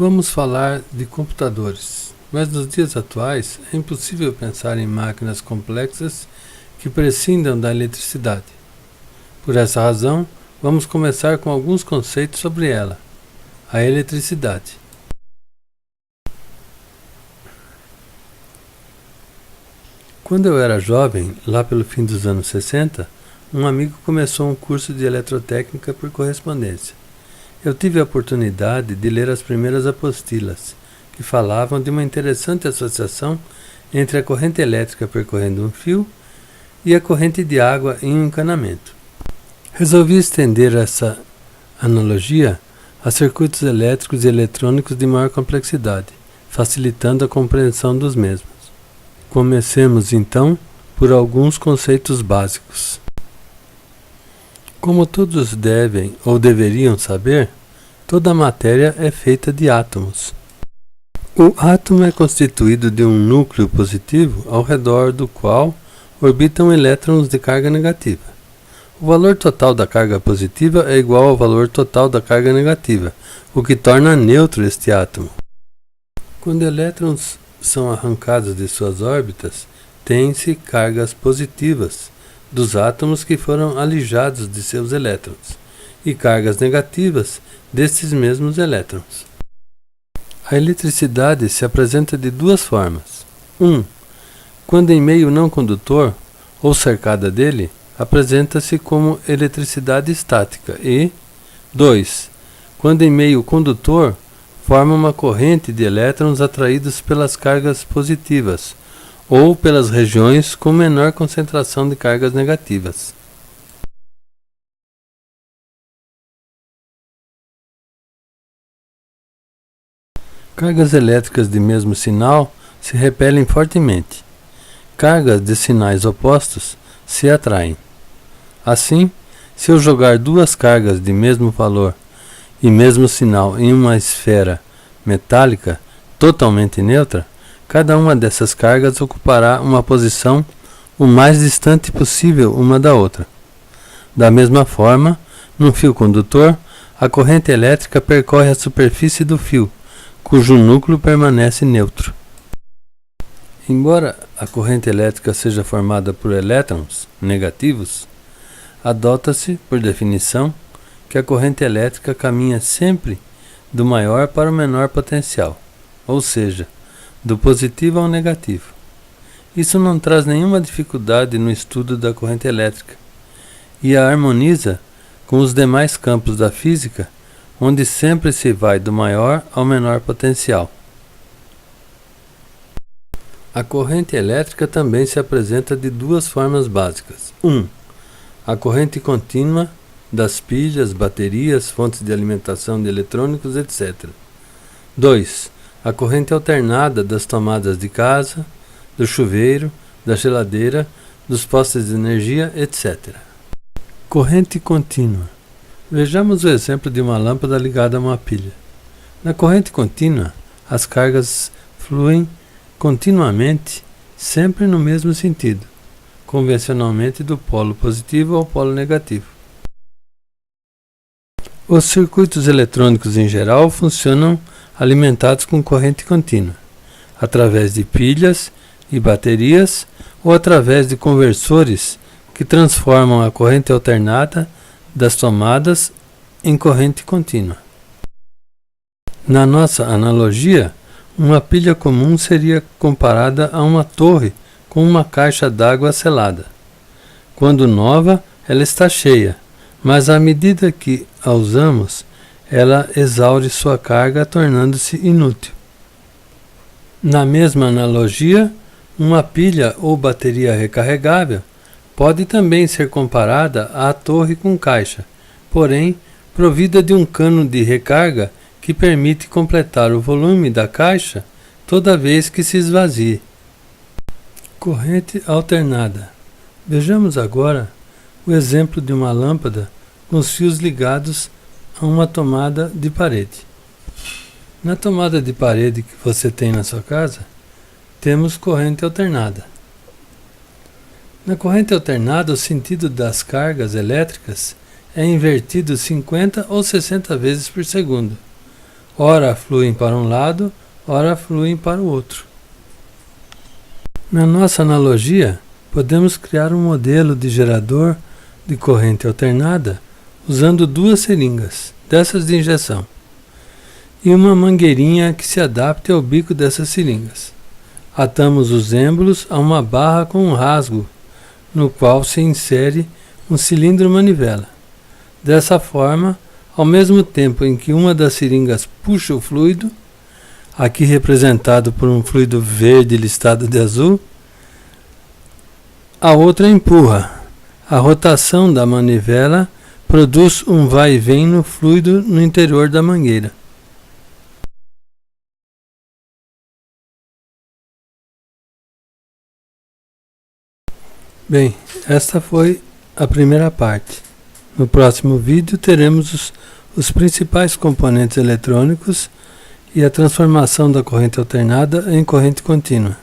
Vamos falar de computadores, mas nos dias atuais é impossível pensar em máquinas complexas que prescindam da eletricidade. Por essa razão, vamos começar com alguns conceitos sobre ela, a eletricidade. Quando eu era jovem, lá pelo fim dos anos 60, um amigo começou um curso de eletrotécnica por correspondência. Eu tive a oportunidade de ler as primeiras apostilas, que falavam de uma interessante associação entre a corrente elétrica percorrendo um fio e a corrente de água em um encanamento. Resolvi estender essa analogia a circuitos elétricos e eletrônicos de maior complexidade, facilitando a compreensão dos mesmos. Comecemos então por alguns conceitos básicos. Como todos devem ou deveriam saber, toda a matéria é feita de átomos. O átomo é constituído de um núcleo positivo ao redor do qual orbitam elétrons de carga negativa. O valor total da carga positiva é igual ao valor total da carga negativa, o que torna neutro este átomo. Quando elétrons são arrancados de suas órbitas, têm-se cargas positivas dos átomos que foram alijados de seus elétrons, e cargas negativas destes mesmos elétrons. A eletricidade se apresenta de duas formas. 1. Quando em meio não condutor, ou cercada dele, apresenta-se como eletricidade estática e 2. Quando em meio condutor, forma uma corrente de elétrons atraídos pelas cargas positivas, ou pelas regiões com menor concentração de cargas negativas. Cargas elétricas de mesmo sinal se repelem fortemente. Cargas de sinais opostos se atraem. Assim, se eu jogar duas cargas de mesmo valor e mesmo sinal em uma esfera metálica totalmente neutra, cada uma dessas cargas ocupará uma posição o mais distante possível uma da outra. Da mesma forma, num fio condutor, a corrente elétrica percorre a superfície do fio, cujo núcleo permanece neutro. Embora a corrente elétrica seja formada por elétrons negativos, adota-se, por definição, que a corrente elétrica caminha sempre do maior para o menor potencial, ou seja, do positivo ao negativo. Isso não traz nenhuma dificuldade no estudo da corrente elétrica e a harmoniza com os demais campos da física, onde sempre se vai do maior ao menor potencial. A corrente elétrica também se apresenta de duas formas básicas. 1. A corrente contínua das pilhas, baterias, fontes de alimentação de eletrônicos, etc. 2. A corrente alternada das tomadas de casa, do chuveiro, da geladeira, dos postes de energia, etc. Corrente contínua. Vejamos o exemplo de uma lâmpada ligada a uma pilha. Na corrente contínua, as cargas fluem continuamente, sempre no mesmo sentido, convencionalmente do polo positivo ao polo negativo. Os circuitos eletrônicos em geral funcionam alimentados com corrente contínua, através de pilhas e baterias ou através de conversores que transformam a corrente alternada das tomadas em corrente contínua. Na nossa analogia, uma pilha comum seria comparada a uma torre com uma caixa d'água selada. Quando nova, ela está cheia, mas à medida que a usamos, ela exaure sua carga, tornando-se inútil. Na mesma analogia, uma pilha ou bateria recarregável pode também ser comparada à torre com caixa, porém provida de um cano de recarga que permite completar o volume da caixa toda vez que se esvazie. Corrente alternada. Vejamos agora o exemplo de uma lâmpada com os fios ligados a uma tomada de parede. Na tomada de parede que você tem na sua casa, temos corrente alternada. Na corrente alternada, o sentido das cargas elétricas é invertido 50 ou 60 vezes por segundo. ora fluem para um lado, ora fluem para o outro. Na nossa analogia, podemos criar um modelo de gerador de corrente alternada usando duas seringas, dessas de injeção, e uma mangueirinha que se adapte ao bico dessas seringas. Atamos os êmbolos a uma barra com um rasgo, no qual se insere um cilindro manivela. Dessa forma, ao mesmo tempo em que uma das seringas puxa o fluido, aqui representado por um fluido verde listado de azul, a outra empurra. A rotação da manivela produz um vai e vem no fluido no interior da mangueira. Bem, esta foi a primeira parte. No próximo vídeo teremos os principais componentes eletrônicos e a transformação da corrente alternada em corrente contínua.